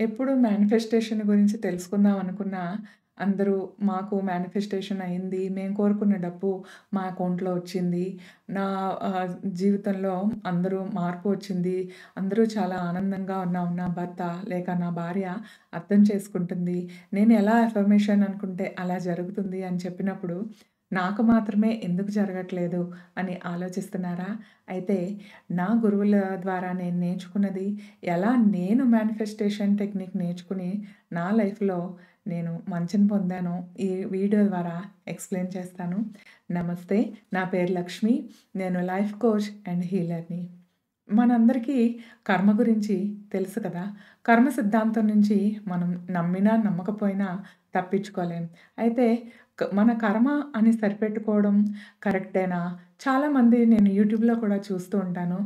ఎప్పుడు మేనిఫెస్టేషన్ గురించి తెలుసుకుందాం అనుకున్నా, అందరూ మాకు మేనిఫెస్టేషన్ అయింది. మేము కోరుకున్న డబ్బు మా అకౌంట్‌లో వచ్చింది. నా జీవితంలో అందరూ మార్పు వచ్చింది. అందరూ చాలా ఆనందంగా ఉన్నాం. నా భర్త లేక నా భార్య అర్థం చేసుకుంటుంది. నేను ఎలా అఫర్మేషన్ అనుకుంటే అలా జరుగుతుంది అని చెప్పినప్పుడు, నాకు మాత్రమే ఎందుకు జరగట్లేదు అని ఆలోచిస్తున్నారా? అయితే నా గురువుల ద్వారా నేను నేర్చుకున్నది ఎలా నేను మేనిఫెస్టేషన్ టెక్నిక్ నేర్చుకుని నా లైఫ్‌లో నేను మంచిని పొందానో ఈ వీడియో ద్వారా ఎక్స్‌ప్లెయిన్ చేస్తాను. నమస్తే. నా పేరు లక్ష్మి. నేను లైఫ్ కోచ్ అండ్ హీలర్‌ని. మనందరికీ కర్మ గురించి తెలుసు కదా! కర్మ సిద్ధాంతం నుంచి మనం నమ్మినా, నమ్మకపోయినా తప్పించుకోలేం. అయితే మన కర్మ అని సరిపెట్టుకోవడం కరెక్టేనా? చాలామంది నేను యూట్యూబ్‌లో కూడా చూస్తూ ఉంటాను.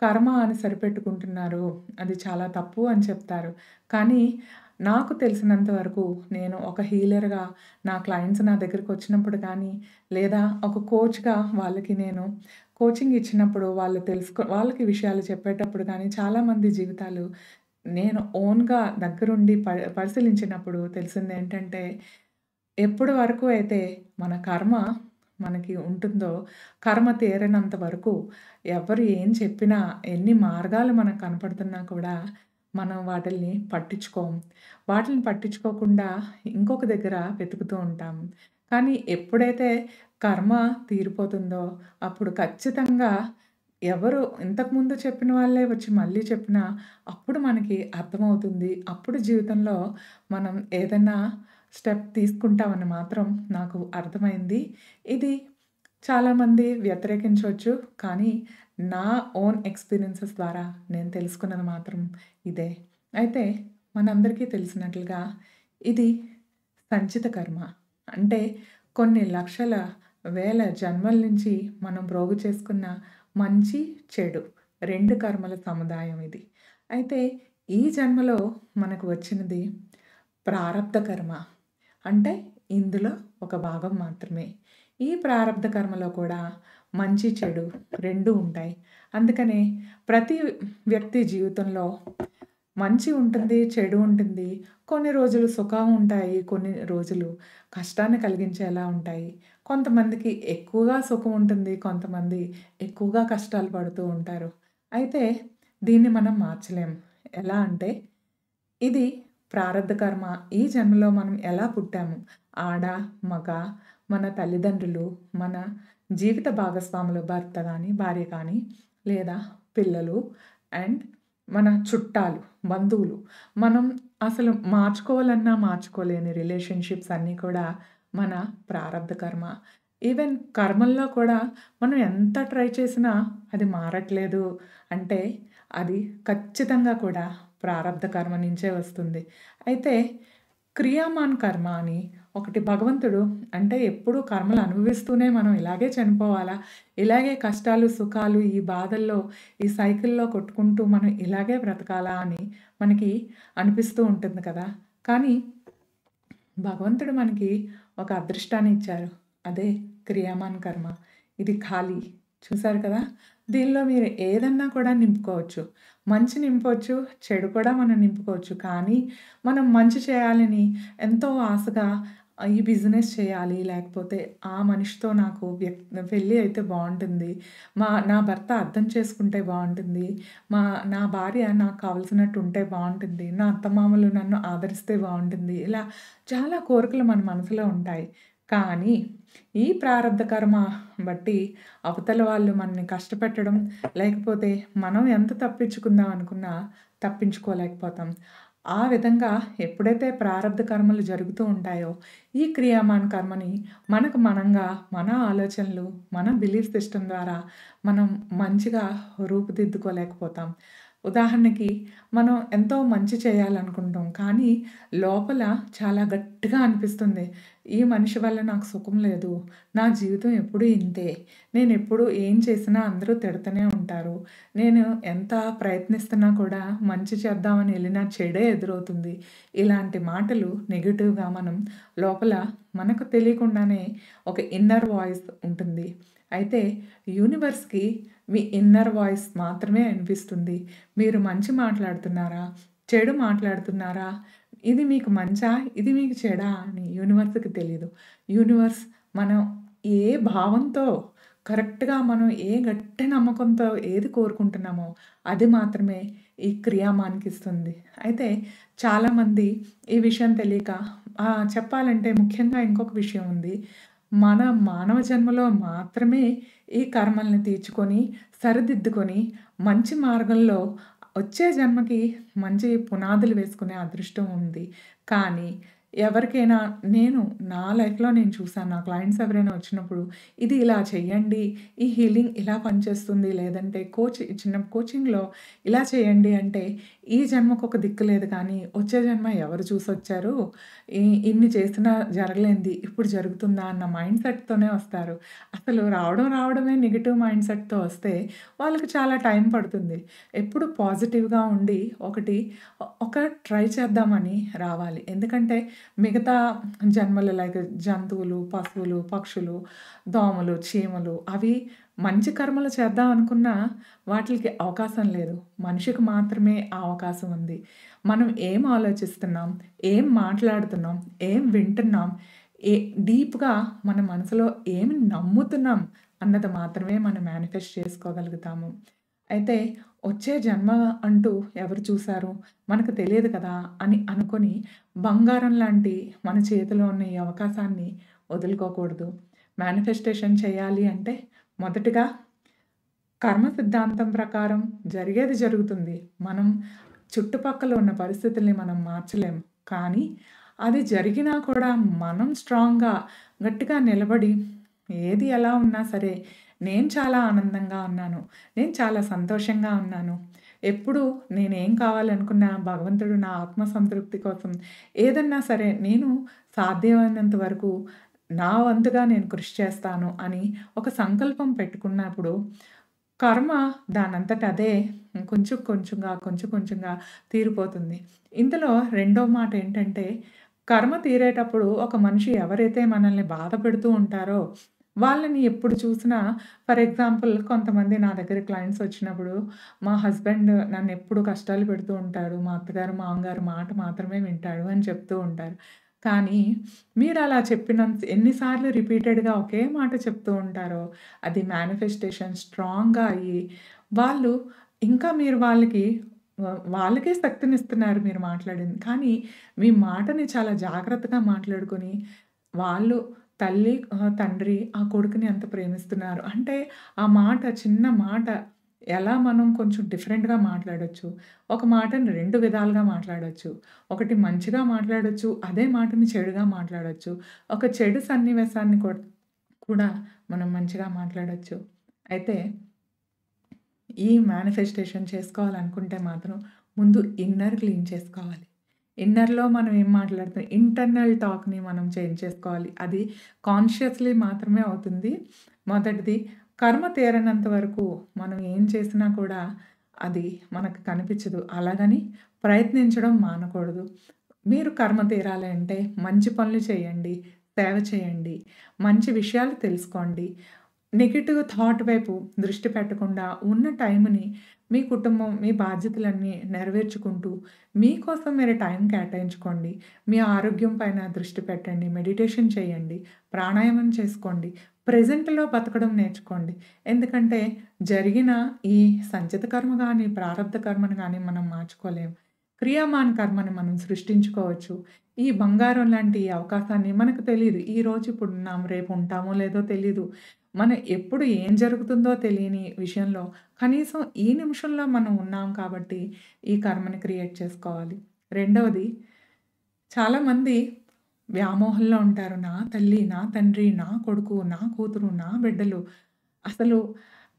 కర్మ అని సరిపెట్టుకుంటున్నారు. అది చాలా తప్పు అని చెప్తారు. కానీ నాకు తెలిసినంత వరకు నేను ఒక హీలర్‌గా నా క్లయింట్స్ నా దగ్గరకొచ్చినప్పుడు కానీ, లేదా ఒక కోచ్‌గా వాళ్ళకి నేను కోచింగ్ ఇచ్చినప్పుడు వాళ్ళకి విషయాలు చెప్పేటప్పుడు కానీ చాలామంది జీవితాలు నేను ఓన్‌గా దగ్గరుండి పరిశీలించినప్పుడు తెలిసిందేంటంటే, ఎప్పటి వరకు అయితే మన కర్మ మనకి ఉంటుందో, కర్మ తీరనంత వరకు ఎవరు ఏం చెప్పినా, ఎన్ని మార్గాలు మనకు కనపడుతున్నా కూడా మనం వాటిల్ని పట్టించుకోం. వాటిని పట్టించుకోకుండా ఇంకొక దగ్గర వెతుకుతూ ఉంటాం. కానీ ఎప్పుడైతే కర్మ తీరిపోతుందో, అప్పుడు ఖచ్చితంగా ఎవరు ఇంతకుముందు చెప్పిన వాళ్ళే వచ్చి మళ్ళీ చెప్పినా, అప్పుడు మనకి అర్థమవుతుంది. అప్పుడు జీవితంలో మనం ఏదన్నా స్టెప్ తీసుకుంటామని మాత్రం నాకు అర్థమైంది. ఇది చాలామంది వ్యతిరేకించొచ్చు. కానీ నా ఓన్ ఎక్స్‌పీరియన్సెస్ ద్వారా నేను తెలుసుకున్నది మాత్రం ఇదే. అయితే మనందరికీ తెలిసినట్లుగా ఇది సంచిత కర్మ. అంటే కొన్ని లక్షల, వేల జన్మల నుంచి మనం ప్రోగు చేసుకున్న మంచి, చెడు 2 కర్మల సముదాయం ఇది. అయితే ఈ జన్మలో మనకు వచ్చినది ప్రారబ్ధ కర్మ. అంటే ఇందులో ఒక భాగం మాత్రమే. ఈ ప్రారబ్ధ కర్మలో కూడా మంచి, చెడు 2 ఉంటాయి. అందుకనే ప్రతి వ్యక్తి జీవితంలో మంచి ఉంటుంది, చెడు ఉంటుంది. కొన్ని రోజులు సుఖం ఉంటాయి, కొన్ని రోజులు కష్టాన్ని కలిగించేలా ఉంటాయి. కొంతమందికి ఎక్కువగా సుఖం ఉంటుంది, కొంతమంది ఎక్కువగా కష్టాలు పడుతూ ఉంటారు. అయితే దీన్ని మనం మార్చలేం. ఎలా అంటే ఇది ప్రారబ్ధ కర్మ. ఈ జన్మలో మనం ఎలా పుట్టాము, ఆడ, మగ, మన తల్లిదండ్రులు, మన జీవిత భాగస్వాములు భర్త గానీ, భార్య కానీ, లేదా పిల్లలు అండ్ మన చుట్టాలు, బంధువులు. మనం అసలు మార్చుకోవాలన్నా మార్చుకోలేని రిలేషన్‌షిప్స్ అన్నీ కూడా మన ప్రారబ్ధ కర్మ. ఈవెన్ కర్మల్లో కూడా మనం ఎంత ట్రై చేసినా అది మారట్లేదు అంటే, అది ఖచ్చితంగా కూడా ప్రారబ్ధ కర్మ నుంచే వస్తుంది. అయితే క్రియామాన్ కర్మ అని ఒకటి భగవంతుడు అంటే ఎప్పుడూ కర్మలు అనుభవిస్తూనే మనం ఇలాగే చనిపోవాలా? ఇలాగే కష్టాలు, సుఖాలు, ఈ బాధల్లో, ఈ సైకిల్‌లో కొట్టుకుంటూ మనం ఇలాగే బ్రతకాలా అని మనకి అనిపిస్తూ ఉంటుంది కదా! కానీ భగవంతుడు మనకి ఒక అదృష్టాన్ని ఇచ్చారు. అదే క్రియామాన్ కర్మ. ఇది ఖాళీ. చూసారు కదా! దీనిలో మీరు ఏదన్నా కూడా నింపుకోవచ్చు. మంచి నింపొచ్చు, చెడు కూడా మనం నింపుకోవచ్చు. కానీ మనం మంచి చేయాలని ఎంతో ఆశగా ఈ బిజినెస్ చేయాలి, లేకపోతే ఆ మనిషితో నాకు పెళ్లి అయితే బావుంటుంది. నా భర్త అర్థం చేసుకుంటే బావుంటుంది. నా భార్య నాకు కావాల్సినట్టు ఉంటే బావుంటుంది. నా అత్తమామలు నన్ను ఆదరిస్తే బావుంటుంది. ఇలా చాలా కోరికలు మన మనసులో ఉంటాయి. కానీ ఈ ప్రారబ్ధ కర్మ బట్టి అవతల వాళ్ళు మనల్ని కష్టపెట్టడం, లేకపోతే మనం ఎంత తప్పించుకుందాం అనుకున్నా తప్పించుకోలేకపోతాం. ఆ విధంగా ఎప్పుడైతే ప్రారబ్ధ కర్మలు జరుగుతూ ఉంటాయో, ఈ క్రియామాన్ కర్మని మనకు మనంగా, మన ఆలోచనలు, మన బిలీఫ్ సిస్టమ్ ద్వారా మనం మంచిగా రూపుదిద్దుకోలేకపోతాం. ఉదాహరణకి మనం ఎంతో మంచి చేయాలనుకుంటాం. కానీ లోపల చాలా గట్టిగా అనిపిస్తుంది. ఈ మనిషి వల్ల నాకు సుఖం లేదు. నా జీవితం ఎప్పుడూ ఇంతే. నేనెప్పుడు ఏం చేసినా అందరూ తిడతనే ఉంటారు. నేను ఎంత ప్రయత్నిస్తున్నా కూడా మంచి చేద్దామని ఎళ్ళినా చెడే ఎదురవుతుంది. ఇలాంటి మాటలు నెగెటివ్‌గా మనం లోపల మనకు తెలియకుండానే ఒక ఇన్నర్ వాయిస్ ఉంటుంది. అయితే యూనివర్స్‌కి మీ ఇన్నర్ వాయిస్ మాత్రమే వినిపిస్తుంది. మీరు మంచి మాట్లాడుతున్నారా? చెడు మాట్లాడుతున్నారా? ఇది మీకు మంచా? ఇది మీకు చెడా? అని యూనివర్స్‌కి తెలీదు. యూనివర్స్ మనం ఏ భావంతో కరెక్ట్‌గా మనం ఏ గట్టి నమ్మకంతో ఏది కోరుకుంటున్నామో అది మాత్రమే ఈ క్రియామానికిస్తుంది. అయితే చాలామంది ఈ విషయం తెలియక చెప్పాలంటే ముఖ్యంగా ఇంకొక విషయం ఉంది. మన మానవ జన్మలో మాత్రమే ఈ కర్మల్ని తీర్చుకొని, సరిదిద్దుకొని, మంచి మార్గంలో వచ్చే జన్మకి మంచి పునాదులు వేసుకునే అదృష్టం ఉంది. కానీ ఎవరికైనా నా లైఫ్‌లో నేను చూసాను. నా క్లయింట్స్ ఎవరైనా వచ్చినప్పుడు, ఇది ఇలా చేయండి, ఈ హీలింగ్ ఇలా పనిచేస్తుంది, లేదంటే చిన్న కోచింగ్‌లో ఇలా చేయండి అంటే, ఈ జన్మకు ఒక దిక్కు లేదు కానీ, వచ్చే జన్మ ఎవరు చూసొచ్చారు? ఇన్ని చేసినా జరగలేనిది ఇప్పుడు జరుగుతుందా అన్న మైండ్ సెట్‌తోనే వస్తారు. అసలు రావడమే నెగెటివ్ మైండ్ సెట్‌తో వస్తే, వాళ్ళకి చాలా టైం పడుతుంది. ఎప్పుడు పాజిటివ్‌గా ఉండి ఒక ట్రై చేద్దామని రావాలి. ఎందుకంటే మిగతా జన్మలు లైక్ జంతువులు, పశువులు, పక్షులు, దోమలు, చీమలు అవి మంచి కర్మలు చేద్దాం అనుకున్నా వాటిలికి అవకాశం లేదు. మనిషికి మాత్రమే ఆ అవకాశం ఉంది. మనం ఏం ఆలోచిస్తున్నాం, ఏం మాట్లాడుతున్నాం, ఏం వింటున్నాం, ఏ డీప్‌గా మన మనసులో ఏమి నమ్ముతున్నాం అన్నది మాత్రమే మనం మేనిఫెస్ట్ చేసుకోగలుగుతాము. అయితే వచ్చే జన్మ అంటూ ఎవరు చూసారు? మనకు తెలియదు కదా! అని అనుకోని బంగారం లాంటి మన చేతిలో ఉన్న ఈ అవకాశాన్ని వదులుకోకూడదు. మేనిఫెస్టేషన్ చేయాలి అంటే మొదటగా కర్మ సిద్ధాంతం ప్రకారం జరిగేది జరుగుతుంది. మనం చుట్టుపక్కల ఉన్న పరిస్థితుల్ని మనం మార్చలేము. కానీ అది జరిగినా కూడా మనం స్ట్రాంగ్‌గా, గట్టిగా నిలబడి ఏది ఎలా ఉన్నా సరే, నేను చాలా ఆనందంగా ఉన్నాను. నేను చాలా సంతోషంగా ఉన్నాను. ఎప్పుడు నేనేం కావాలనుకున్నా భగవంతుడు నా ఆత్మ సంతృప్తి కోసం ఏదన్నా సరే నేను సాధ్యమైనంత వరకు నా వంతుగా నేను కృషి చేస్తాను అని ఒక సంకల్పం పెట్టుకున్నప్పుడు కర్మ దానంతట అదే కొంచెం కొంచెంగా తీరిపోతుంది. ఇందులో రెండో మాట ఏంటంటే, కర్మ తీరేటప్పుడు ఒక మనిషి ఎవరైతే మనల్ని బాధ పెడుతూ ఉంటారో, వాళ్ళని ఎప్పుడు చూసినా ఫర్ ఎగ్జాంపుల్ కొంతమంది నా దగ్గర క్లయింట్స్ వచ్చినప్పుడు, మా హస్బెండ్ నన్నెప్పుడు కష్టాలు పెడుతూ ఉంటాడు. మా అత్తగారు, మామగారు మాట మాత్రమే వింటాడు అని చెప్తూ ఉంటారు. కానీ మీరలా ఎన్ని సార్లు రిపీటెడ్‌గా ఒకే మాట చెప్తూ ఉంటారో, అది మేనిఫెస్టేషన్ స్ట్రాంగ్‌గా అయ్యి, వాళ్ళు ఇంకా మీరు వాళ్ళకే శక్తినిస్తున్నారు మీరు మాట్లాడింది. కానీ మీ మాటని చాలా జాగ్రత్తగా మాట్లాడుకొని, వాళ్ళు తండ్రి ఆ కొడుకుని ఎంత ప్రేమిస్తున్నారు. అంటే ఆ మాట చిన్న మాట ఎలా మనం కొంచెం డిఫరెంట్‌గా మాట్లాడొచ్చు. ఒక మాటని 2 విధాలుగా మాట్లాడొచ్చు. ఒకటి మంచిగా మాట్లాడొచ్చు. అదే మాటని చెడుగా మాట్లాడొచ్చు. ఒక చెడు సన్నివేశాన్ని కూడా మనం మంచిగా మాట్లాడొచ్చు. అయితే ఈ మేనిఫెస్టేషన్ చేసుకోవాలనుకుంటే మాత్రం ముందు ఇన్నర్ క్లీన్ చేసుకోవాలి. ఇన్నర్‌లో మనం ఏం మాట్లాడుతున్నాం ఇంటర్నల్ టాక్‌ని మనం చేంజ్ చేసుకోవాలి. అది కాన్షియస్‌లీ మాత్రమే అవుతుంది. మొదటిది కర్మ తీరనంత వరకు మనం ఏం చేసినా కూడా అది మనకు కనిపించదు. అలాగని ప్రయత్నించడం మానకూడదు. మీరు కర్మ తీరాలి అంటే మంచి పనులు చేయండి, సేవ చేయండి, మంచి విషయాలు తెలుసుకోండి. నెగెటివ్ థాట్ వైపు దృష్టి పెట్టకుండా ఉన్న టైంని మీ కుటుంబం, మీ బాధ్యతలన్నీ నెరవేర్చుకుంటూ మీకోసం మీరు టైం కేటాయించుకోండి. మీ ఆరోగ్యం పైన దృష్టి పెట్టండి. మెడిటేషన్ చేయండి. ప్రాణాయామం చేసుకోండి. ప్రెజెంట్‌లో బతకడం నేర్చుకోండి. ఎందుకంటే జరిగిన ఈ సంచిత కర్మ గాని, ప్రారబ్ధ కర్మను గాని మనం మార్చుకోలేం. క్రియామాన కర్మని మనం సృష్టించుకోవచ్చు. ఈ బంగారం లాంటి ఈ అవకాశాన్ని మనకు తెలీదు. ఈరోజు ఇప్పుడున్నాం. రేపు ఉంటామో లేదో తెలీదు. మనం ఎప్పుడు ఏం జరుగుతుందో తెలియని విషయంలో కనీసం ఈ నిమిషంలో మనం ఉన్నాం కాబట్టి ఈ కర్మని క్రియేట్ చేసుకోవాలి. రెండవది చాలామంది వ్యామోహంలో ఉంటారు. నా తల్లి, నా తండ్రి, నా కొడుకు, నా కూతురు, నా బిడ్డలు అసలు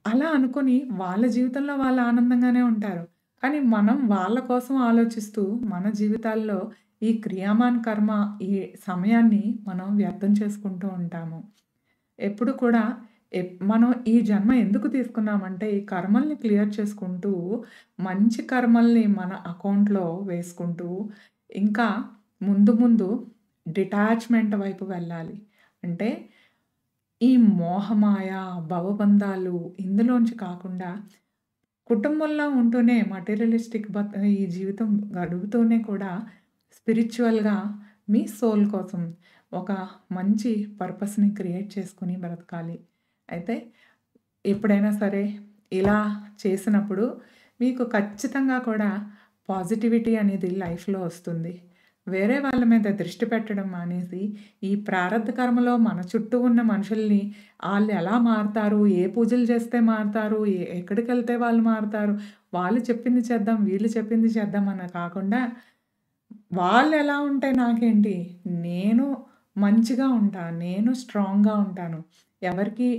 అలా అనుకోని వాళ్ళ జీవితంలో వాళ్ళు ఆనందంగానే ఉంటారు. కానీ మనం వాళ్ళ కోసం ఆలోచిస్తూ మన జీవితాల్లో ఈ క్రియామాన్ కర్మ ఈ సమయాన్ని మనం వ్యర్థం చేసుకుంటూ ఉంటాము. ఎప్పుడు కూడా మనం ఈ జన్మ ఎందుకు తీసుకున్నామంటే, ఈ కర్మల్ని క్లియర్ చేసుకుంటూ, మంచి కర్మల్ని మన అకౌంట్‌లో వేసుకుంటూ, ఇంకా ముందు ముందు డిటాచ్‌మెంట్ వైపు వెళ్ళాలి. అంటే ఈ మోహమాయ, భవబంధాలు ఇందులోంచి కాకుండా కుటుంబంలో ఉంటూనే మెటీరియలిస్టిక్ ఈ జీవితం గడుపుతూనే కూడా స్పిరిచ్యువల్‌గా మీ సోల్ కోసం ఒక మంచి పర్పస్‌ని క్రియేట్ చేసుకొని బ్రతకాలి. అయితే ఎప్పుడైనా సరే ఇలా చేసినప్పుడు మీకు ఖచ్చితంగా కూడా పాజిటివిటీ అనేది లైఫ్‌లో వస్తుంది. వేరే వాళ్ళ మీద దృష్టి పెట్టడం మానేసి, ఈ ప్రారబ్ధ కర్మలో మన చుట్టూ ఉన్న మనుషుల్ని ఆళ్ళెలా మారతారు, ఏ పూజలు చేస్తే మారతారు, ఎక్కడికెళ్తే వాళ్ళు మారతారు, వాళ్ళు చెప్పింది చేద్దాం, వీళ్ళు చెప్పింది చేద్దాం అని కాకుండా, వాళ్ళెలా ఉంటే నాకేంటి, నేను మంచిగా ఉంటా, నేను స్ట్రాంగ్‌గా ఉంటాను. ఎవరికీ,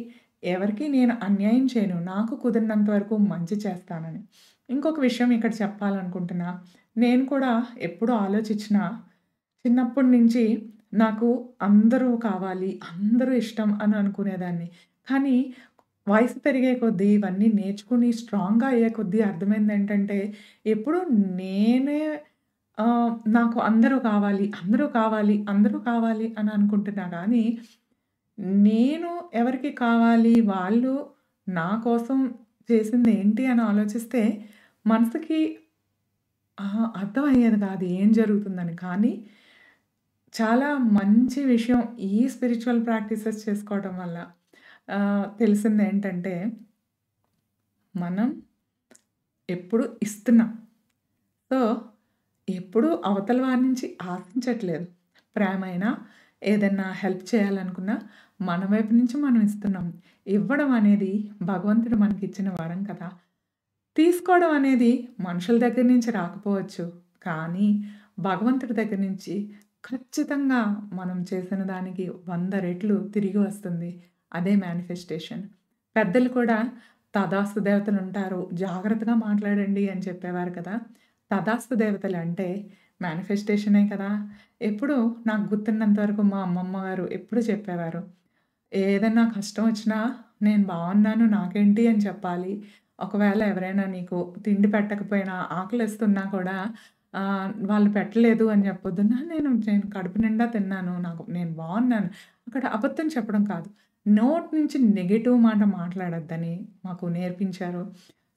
ఎవరికీ నేను అన్యాయం చేయను. నాకు కుదిరినంత వరకు మంచి చేస్తానని. ఇంకొక విషయం ఇక్కడ చెప్పాలనుకుంటున్నా. నేను కూడా ఎప్పుడు ఆలోచించినా, చిన్నప్పటి నుంచి నాకు అందరూ కావాలి, అందరూ ఇష్టం అని అనుకునేదాన్ని. కానీ వయసు పెరిగే కొద్దీ ఇవన్నీ నేర్చుకుని స్ట్రాంగ్‌గా అయ్యే కొద్దీ అర్థమైందేంటంటే, ఎప్పుడు నేనే నాకు అందరూ కావాలి, అందరూ కావాలి, అందరూ కావాలి అని అనుకుంటున్నా గానీ, నేను ఎవరికి కావాలి, వాళ్ళు నా కోసం చేసిందేంటి అని ఆలోచిస్తే మనసుకి అర్థమయ్యేది కాదు ఏం జరుగుతుందని. కానీ చాలా మంచి విషయం ఈ స్పిరిచ్యువల్ ప్రాక్టీసెస్ చేసుకోవడం వల్ల తెలిసిందేంటంటే, మనం ఎప్పుడు ఇస్తున్నాం. సో, ఎప్పుడూ అవతల వారి నుంచి ఆశించట్లేదు. ప్రేమైనా, ఏదన్నా హెల్ప్ చేయాలనుకున్నా మన వైపు నుంచి మనం ఇస్తున్నాం. ఇవ్వడం అనేది భగవంతుడు మనకిచ్చిన వరం కదా! తీసుకోవడం అనేది మనుషుల దగ్గర నుంచి రాకపోవచ్చు. కానీ భగవంతుడి దగ్గర నుంచి ఖచ్చితంగా మనం చేసిన దానికి 100 రెట్లు తిరిగి వస్తుంది. అదే మేనిఫెస్టేషన్. పెద్దలు కూడా తథాస్తు దేవతలుంటారు. జాగ్రత్తగా మాట్లాడండి అని చెప్పేవారు కదా! తథాస్తు దేవతలంటే మేనిఫెస్టేషనే కదా! ఎప్పుడూ నాకు గుర్తున్నంత వరకు మా అమ్మమ్మ గారు ఎప్పుడు చెప్పేవారు. ఏదన్నా కష్టం వచ్చినా నేను బావున్నాను నాకేంటి అని చెప్పాలి. ఒకవేళ ఎవరైనా నీకు తిండి పెట్టకపోయినా ఆకలేస్తున్నా కూడా వాళ్ళు పెట్టలేదు అని చెప్పొద్దు. నేను కడుపు నిండా తిన్నాను. నేను బావున్నాను. అక్కడ అబద్ధం చెప్పడం కాదు. నోటి నుంచి నెగెటివ్ మాట మాట్లాడొద్దని మాకు నేర్పించారు.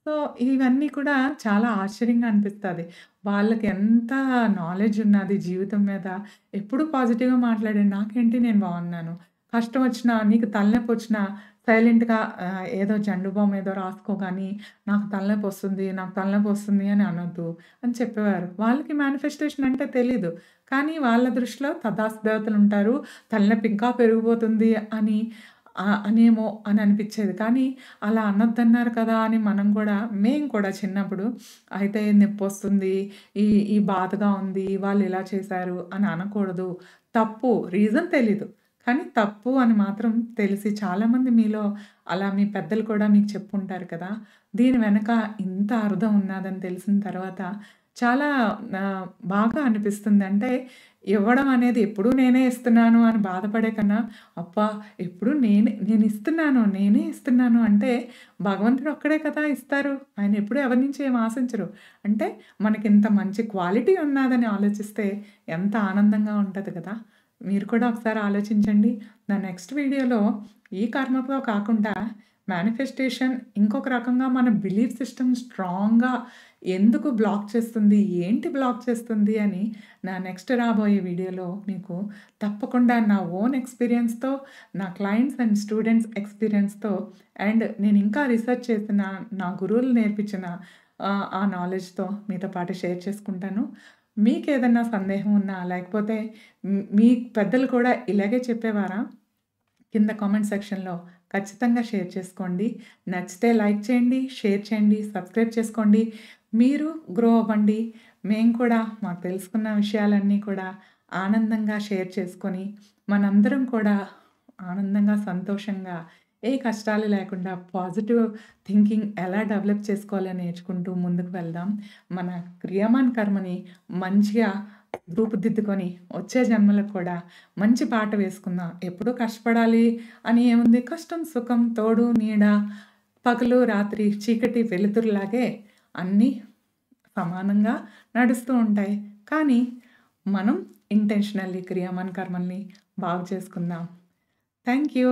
సో, ఇవన్నీ కూడా చాలా ఆశ్చర్యంగా అనిపిస్తది. వాళ్ళకి ఎంత నాలెడ్జ్ ఉన్నది జీవితం మీద. ఎప్పుడు పాజిటివ్‌గా మాట్లాడండి. నాకేంటి నేను బావున్నాను. కష్టం వచ్చినా, నీకు తలనొప్పొచ్చినా సైలెంట్‌గా ఏదో జండు బామ్ ఏదో రాసుకో గానీ, నాకు తలనొప్పొస్తుంది అని అనొద్దు అని చెప్పేవారు. వాళ్ళకి మేనిఫెస్టేషన్ అంటే తెలీదు. కానీ వాళ్ళ దృష్టిలో తథాస్తు దేవతలుంటారు. తలనొప్పి ఇంకా పెరిగిపోతుంది అనేమో అని అనిపిచ్చేది. కానీ అలా అనొద్దన్నారు కదా! అని మేము కూడా చిన్నప్పుడు అయితే నొప్పొస్తుంది, ఈ ఈ బాధగా ఉంది, వాళ్ళు ఇలా చేశారు అని అనకూడదు. తప్పు రీజన్ తెలీదు. కానీ తప్పు అని మాత్రం తెలిసి చాలామంది మీలో అలా మీ పెద్దలు కూడా మీకు చెప్పుంటారు కదా! దీని వెనక ఇంత అర్థం ఉన్నాదని తెలిసిన తర్వాత చాలా బాగా అనిపిస్తుంది. అంటే ఇవ్వడం అనేది ఎప్పుడూ నేనే ఇస్తున్నాను అని బాధపడే కన్నా, అబ్బా! ఎప్పుడు నేనే ఇస్తున్నాను అంటే భగవంతుడు ఒక్కడే కదా ఇస్తారు. ఆయన ఎప్పుడు ఎవరి నుంచి ఏమి ఆశించరు. అంటే మనకింత మంచి క్వాలిటీ ఉన్నాదని ఆలోచిస్తే ఎంత ఆనందంగా ఉంటది కదా! మీరు కూడా ఒకసారి ఆలోచించండి. నా నెక్స్ట్ వీడియోలో ఈ కర్మతో కాకుండా మేనిఫెస్టేషన్ ఇంకొక రకంగా మన బిలీఫ్ సిస్టమ్ స్ట్రాంగ్‌గా ఎందుకు బ్లాక్ చేస్తుంది? ఏంటి బ్లాక్ చేస్తుంది? అని నా నెక్స్ట్ రాబోయే వీడియోలో మీకు తప్పకుండా నా ఓన్ ఎక్స్‌పీరియన్స్‌తో, నా క్లయింట్స్ అండ్ స్టూడెంట్స్ ఎక్స్‌పీరియన్స్‌తో అండ్ నేను ఇంకా రిసర్చ్ చేసిన నా గురువులు నేర్పించిన ఆ నాలెడ్జ్‌తో మీతో పాటు షేర్ చేసుకుంటాను. మీకేదన్నా సందేహం ఉన్నా లేకపోతే మీ పెద్దలు కూడా ఇలాగే చెప్పేవారా? కింద కామెంట్ సెక్షన్‌లో ఖచ్చితంగా షేర్ చేసుకోండి. నచ్చితే లైక్ చేయండి, షేర్ చేయండి, సబ్స్క్రైబ్ చేసుకోండి. మీరు గ్రో అవ్వండి. మేము కూడా మాకు తెలుసుకున్న విషయాలన్నీ కూడా ఆనందంగా షేర్ చేసుకొని, మనందరం కూడా ఆనందంగా, సంతోషంగా, ఏ కష్టాలు లేకుండా పాజిటివ్ థింకింగ్ ఎలా డెవలప్ చేసుకోవాలో నేర్చుకుంటూ ముందుకు వెళ్దాం. మన క్రియమాన్ కర్మని మంచిగా రూపుదిద్దుకొని వచ్చే జన్మలకు కూడా మంచి బాట వేసుకుందాం. ఎప్పుడూ కష్టపడాలి అని ఏముంది? కష్టం, సుఖం, తోడు, నీడ, పగలు, రాత్రి, చీకటి, వెలుతురులాగే అన్నీ సమానంగా నడుస్తూ ఉంటాయి. కానీ మనం ఇంటెన్షనల్లీ క్రియమాన్ కర్మల్ని బాగు చేసుకుందాం. Thank you.